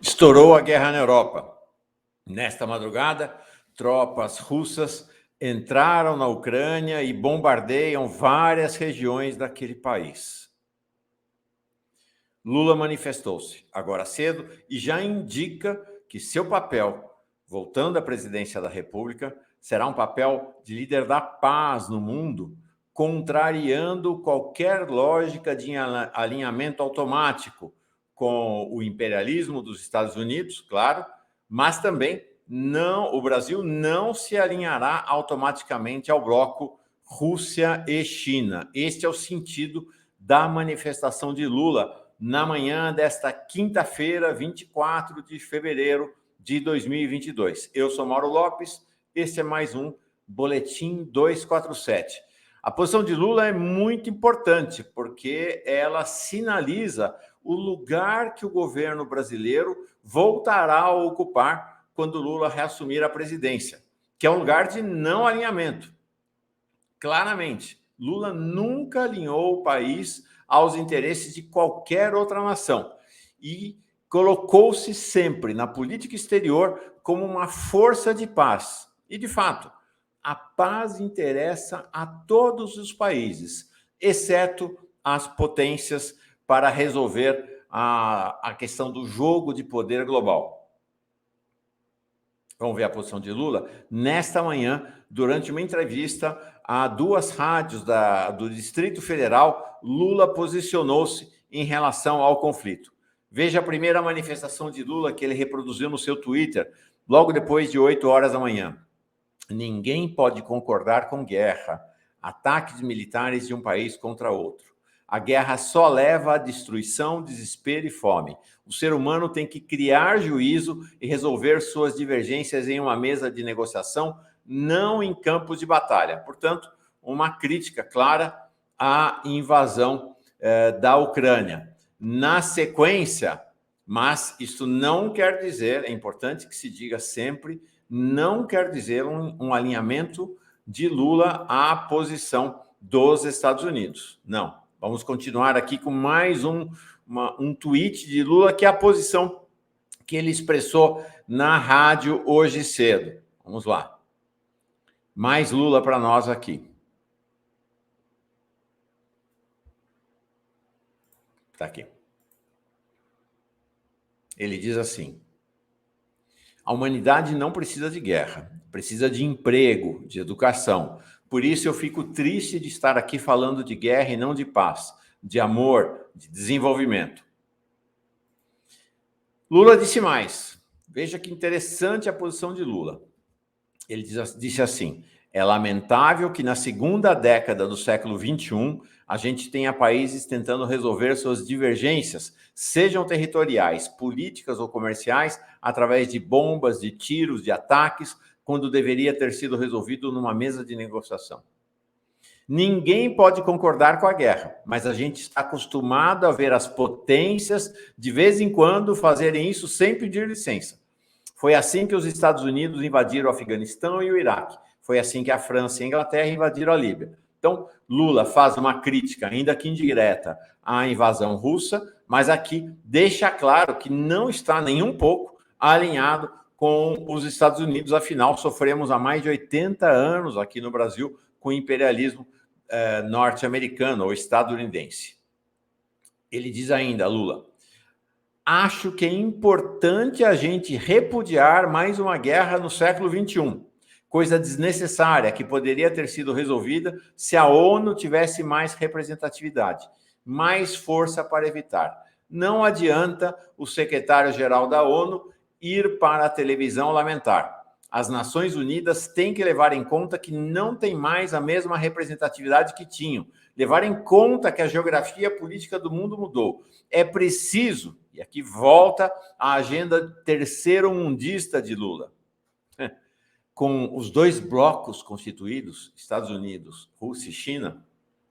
Estourou a guerra na Europa. Nesta madrugada, tropas russas entraram na Ucrânia e bombardeiam várias regiões daquele país. Lula manifestou-se agora cedo e já indica que seu papel, voltando à presidência da República, será um papel de líder da paz no mundo, contrariando qualquer lógica de alinhamento automático com o imperialismo dos Estados Unidos, claro, mas também o Brasil não se alinhará automaticamente ao bloco Rússia e China. Este é o sentido da manifestação de Lula na manhã desta quinta-feira, 24 de fevereiro de 2022. Eu sou Mauro Lopes, este é mais um Boletim 247. A posição de Lula é muito importante, porque ela sinaliza o lugar que o governo brasileiro voltará a ocupar quando Lula reassumir a presidência, que é um lugar de não alinhamento. Claramente, Lula nunca alinhou o país aos interesses de qualquer outra nação e colocou-se sempre na política exterior como uma força de paz. E, de fato, a paz interessa a todos os países, exceto as potências, para resolver a questão do jogo de poder global. Vamos ver a posição de Lula? Nesta manhã, durante uma entrevista a duas rádios do Distrito Federal, Lula posicionou-se em relação ao conflito. Veja a primeira manifestação de Lula que ele reproduziu no seu Twitter, logo depois de 8 horas da manhã. Ninguém pode concordar com guerra, ataques militares de um país contra outro. A guerra só leva à destruição, desespero e fome. O ser humano tem que criar juízo e resolver suas divergências em uma mesa de negociação, não em campos de batalha. Portanto, uma crítica clara à invasão da Ucrânia. Na sequência, mas isso não quer dizer, é importante que se diga sempre, não quer dizer um alinhamento de Lula à posição dos Estados Unidos. Não. Vamos continuar aqui com mais um tweet de Lula, que é a posição que ele expressou na rádio hoje cedo. Vamos lá. Mais Lula para nós aqui. Está aqui. Ele diz assim: a humanidade não precisa de guerra, precisa de emprego, de educação. Por isso eu fico triste de estar aqui falando de guerra e não de paz, de amor, de desenvolvimento. Lula disse mais. Veja que interessante a posição de Lula. Ele disse assim: é lamentável que na segunda década do século XXI a gente tenha países tentando resolver suas divergências, sejam territoriais, políticas ou comerciais, através de bombas, de tiros, de ataques, quando deveria ter sido resolvido numa mesa de negociação. Ninguém pode concordar com a guerra, mas a gente está acostumado a ver as potências, de vez em quando, fazerem isso sem pedir licença. Foi assim que os Estados Unidos invadiram o Afeganistão e o Iraque. Foi assim que a França e a Inglaterra invadiram a Líbia. Então, Lula faz uma crítica, ainda que indireta, à invasão russa, mas aqui deixa claro que não está nem um pouco alinhado com os Estados Unidos. Afinal, sofremos há mais de 80 anos aqui no Brasil com o imperialismo norte-americano ou estadunidense. Ele diz ainda, Lula: acho que é importante a gente repudiar mais uma guerra no século XXI. Coisa desnecessária que poderia ter sido resolvida se a ONU tivesse mais representatividade, mais força para evitar. Não adianta o secretário-geral da ONU ir para a televisão lamentar. As Nações Unidas têm que levar em conta que não tem mais a mesma representatividade que tinham. Levar em conta que a geografia política do mundo mudou. É preciso, e aqui volta a agenda terceiro-mundista de Lula, com os dois blocos constituídos, Estados Unidos, Rússia e China,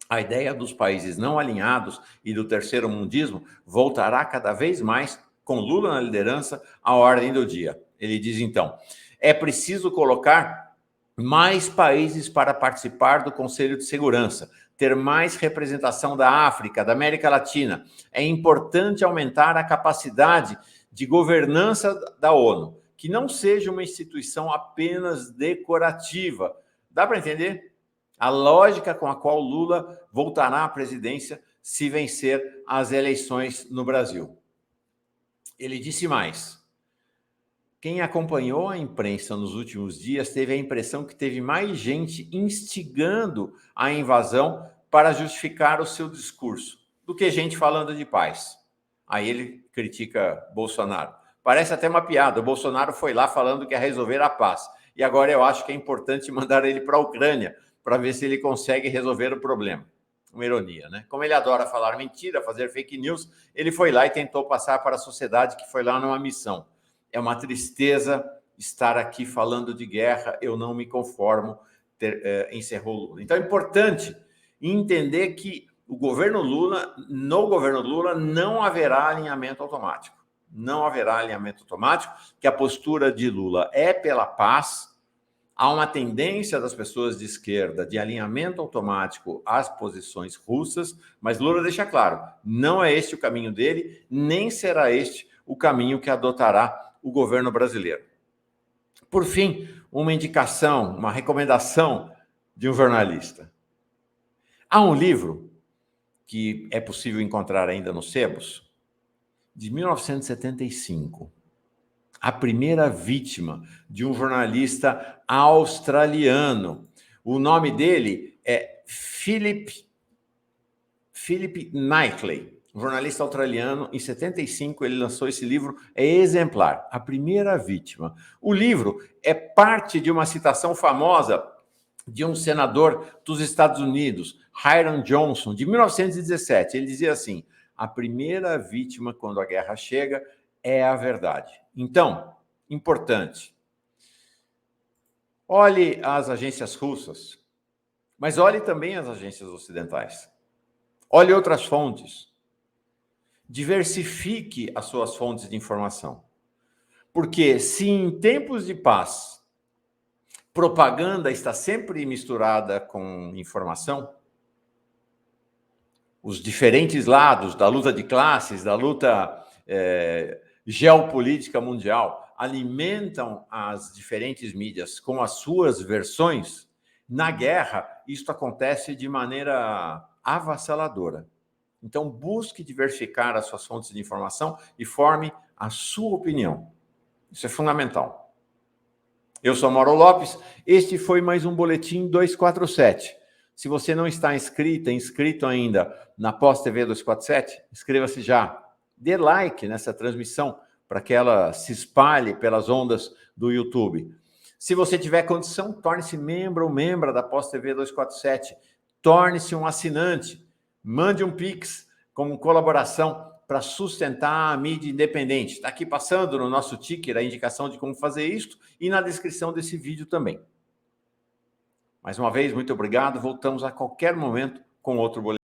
a ideia dos países não alinhados e do terceiro-mundismo voltará cada vez mais, com Lula na liderança, à ordem do dia. Ele diz, então, é preciso colocar mais países para participar do Conselho de Segurança, ter mais representação da África, da América Latina. É importante aumentar a capacidade de governança da ONU, que não seja uma instituição apenas decorativa. Dá para entender? A lógica com a qual Lula voltará à presidência se vencer as eleições no Brasil. Ele disse mais: quem acompanhou a imprensa nos últimos dias teve a impressão que teve mais gente instigando a invasão para justificar o seu discurso do que gente falando de paz. Aí ele critica Bolsonaro. Parece até uma piada. O Bolsonaro foi lá falando que ia resolver a paz. E agora eu acho que é importante mandar ele para a Ucrânia para ver se ele consegue resolver o problema. Uma ironia, né? Como ele adora falar mentira, fazer fake news, ele foi lá e tentou passar para a sociedade que foi lá numa missão. É uma tristeza estar aqui falando de guerra, eu não me conformo, encerrou Lula. Então é importante entender que no governo Lula não haverá alinhamento automático. Não haverá alinhamento automático, que a postura de Lula é pela paz. Há uma tendência das pessoas de esquerda de alinhamento automático às posições russas, mas Lula deixa claro, não é este o caminho dele, nem será este o caminho que adotará o governo brasileiro. Por fim, uma indicação, uma recomendação de um jornalista. Há um livro que é possível encontrar ainda nos sebos, de 1975. A primeira vítima de um jornalista australiano. O nome dele é Philip Knightley, um jornalista australiano. Em 75 ele lançou esse livro, é exemplar, A Primeira Vítima. O livro é parte de uma citação famosa de um senador dos Estados Unidos, Hiram Johnson, de 1917. Ele dizia assim: a primeira vítima quando a guerra chega é a verdade. Então, importante, olhe as agências russas, mas olhe também as agências ocidentais. Olhe outras fontes. Diversifique as suas fontes de informação. Porque se em tempos de paz, propaganda está sempre misturada com informação, os diferentes lados da luta de classes, da luta geopolítica mundial, alimentam as diferentes mídias com as suas versões, na guerra, isso acontece de maneira avassaladora. Então, busque diversificar as suas fontes de informação e forme a sua opinião. Isso é fundamental. Eu sou Mauro Lopes, este foi mais um Boletim 247. Se você não está inscrito ainda na Pós TV 247, inscreva-se já. Dê like nessa transmissão para que ela se espalhe pelas ondas do YouTube. Se você tiver condição, torne-se membro ou membra da Pós TV 247. Torne-se um assinante. Mande um Pix como colaboração para sustentar a mídia independente. Está aqui passando no nosso ticker a indicação de como fazer isso e na descrição desse vídeo também. Mais uma vez, muito obrigado. Voltamos a qualquer momento com outro boletim.